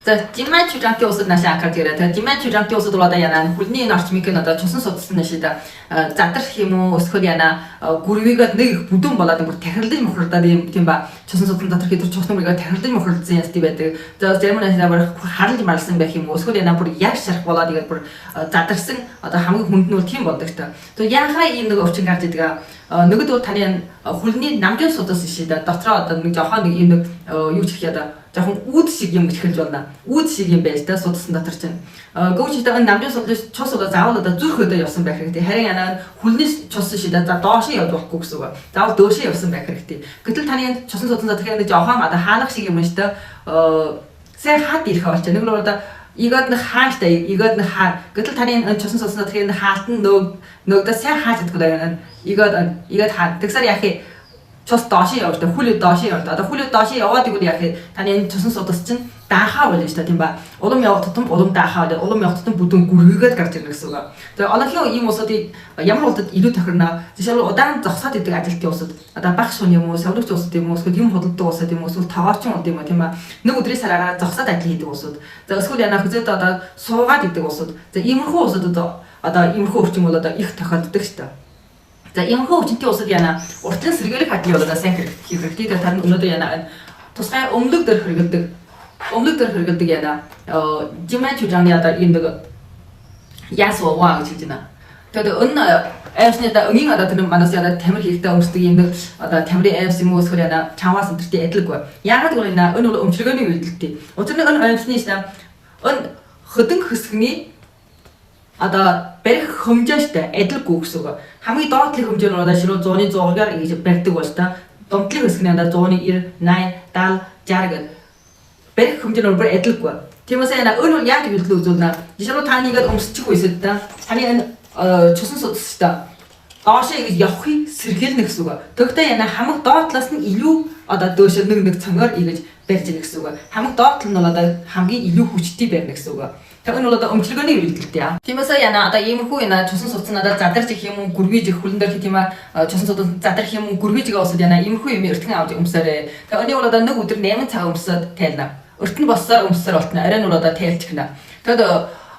За жимаа чужаанти усад наашаа анхаарч ирээ. Тэгээд жимаа чужаанти усад бол одоо яна хүлний энэ орчмыг нь одоо чусан судалсан нэшээ задрах юм уу өсгөл яна гүрвигээд нэг бүдүүн болоод бүр тархилдаж мохордаад юм тийм ба чусан судлан дотор хэдэр чухсан мөрөөр тархилдаж мохордсон ясти байдаг. За зарим нь бүр харалж марлсан байх юм уу өсгөл яна бүр яг шарах болоод игээд бүр задарсан одоо хамгийн хүнд нь бол тийм болдог та. Тэгээд яахаа ийм нэг өвчин гарч идэг нөгөөд бол таны хүлний намжин судалсан шээ дотроо одоо нэг жоохон нэг ийм нэг юу ч их яда жоохон үүд шиг юм ихэлж байна. Үүд шиг юм байж та судалсан дотор чинь. Гүүчтэй энэ намжин судалж чус удаа заавал одоо зүрх өдөө явсан байх хэрэгтэй. Харин яна хүлний чус шиг за доошин явж болохгүй гэсэн үг. Заавал дөөшин явсан байх хэрэгтэй. Гэтэл таны чусан судалсан дотор нэг жоохон одоо хаалах шиг юм шүү дээ. Сайн хаад ирэх болж байна. Нэг л одоо игод нэг хааштай игод нэг хаа. Гэтэл таны чусан судалсан дотор нэг хаалт нь нөгдөө сайн хааж чаддаг байна. Игод хаа. Тэгсээр яах чус доошин явж та хүлээ доошин явж. Одоо хүлээ доошин яваад игэл яах таны чусан судалс чинь даахаа болно шүү дээ тийм ба. Улам явах тутам улам даахаа болоо. Улам явах тутам бүдүүн гүргээгээд гарч ирнэ гэсэн үг. Тэгээ олонхын ийм усуудыг ямар улдад илүү тохирно. Жишээлбэл удаан зогсоод идэг ажилтны усуд. Одоо баг шун юм уу, савлэгч усуд юм уу, эсвэл юм худалдаг усуд юм уу, эсвэл тоогоорчин усуд юм уу тийм ба. Нэг өдрийн сараараа зогсоод ажил хийдэг усуд. За эсвэл яна хөзөөд одоо суугаад идэг усуд. За иймэрхүү усуд одоо иймэрхүү өвчин бол одоо их тохиолддог шүү дээ. За иймэрхүү өвчнөний усуд яна уртлын сэргээлэг хадлын болоо сайн хэрэгтэй. Тэр тань өнөөдөр яна тусгай өмлөг дээр хэрэгэлдэг. Өмлөг дээр хэрэгэлдэг яна жимаа чужааны одоо энэ нэг ясва ваа гэж байна. Тэгээд энэ айсны одоо өнгийн одоо тэр манаас яна тамир хийхдээ өмсдөг юм нэг одоо тамирын айс юм уу эсвэл яна чаваас өдөртөө адилгүй. Яагаад гэвэл энэ бол өмчлөгөөний үйлдэлтэй. Учир нь энэ айсны энэ хөдөн хэсгний одоо барих хэмжээ штэ адилгүй гэсэн үг. Хамгийн доотлын хэмжээ нь одоо ширүү 100-ны 100-аар ингэж барьдаг бол та донтлын хэсэг нь одоо 100-ны 90, 80, 70 гэдэг барих хэмжээ нь бүр адилгүй. Тиймээс энэ бол яаж үйлдэл үзүүлнэ? Жишээлбэл та нэгээд өмсчих үесэд таны энэ чусан судалстай доошоо ингэж явахыг сэргээлнэ гэсэн үг. Тэгвэл яна хамаг доотлоос нь илүү одоо дөөшөө нэг цонгоор ингэж барьж ирнэ гэсэн үг. Хамаг доотл нь бол одоо хамгийн илүү хүчтэй барьна гэсэн үг. Тэр нь бол одоо өмчлөгөөний үйлдэлтэй. Тиймээс яна одоо иймэрхүү яна чусан судалсан надад задарч их юм уу гүрвэж их хүлэн дээр хит юм чусан судалсан задарх юм уу гүрвэж байгаа усуд яна иймэрхүү юм эртхэн авч өмсөөрэй. Тэгээ өний бол одоо нэг өдөр 8 цаг өмсөд тайлна. Өртөн боссоор өмсөөр болтно. Арай нь бол одоо тайлчихна. Тэгээд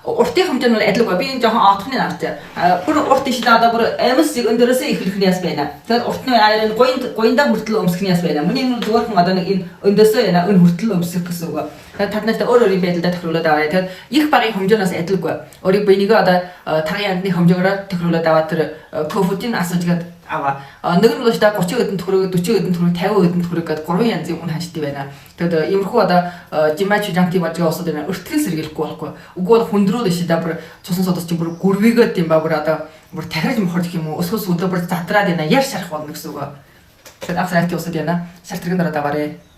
уртын хэмжээ нь адилгүй. Би энэ жоохон оотхны нартай. Бүр урт ишээ одоо бүр амс өндөрөөсөө ихлэхний яс байна. Тэгээд уртны аяр нь гоёндаа хүртэл өмсөхний яс байна. Миний энэ зөвхөн одоо нэг энэ өндөөсөө яна өн хүртэл өмсөх гэсэн үг. Тэгээд таднаас өөр өөрийн байдлаар тохируулаад аваа. Тэгээд их багын хэмжээнээс адилгүй. Өөрийг бинийгээ одоо тархины ядны хэмжээгээр тохируулаад аваад тэр кофеин асуужгаад аваа. Нэг нь бол та 30 хэдэн төгрөг, 40 хэдэн төгрөг, 50 хэдэн төгрөг гэдэг 3 янзын хүн ханчтай байна. Тэгээд иймэрхүү одоо жимаа чужаанти болж байгаа усууд байна. Өртгөл сэргийлэхгүй болохгүй. Үгүй бол хүндрүүл ишээ да бүр чусан судалч чинь бүр гүрвийгээд юм ба бүр одоо бүр тархиж мохорч юм уу? Өсгөөс өдөө бүр задраад байна. Яар шарах болно гэсэн үг. Тэгээд авсарти усууд байна. Шартрагын дараа даваарэ.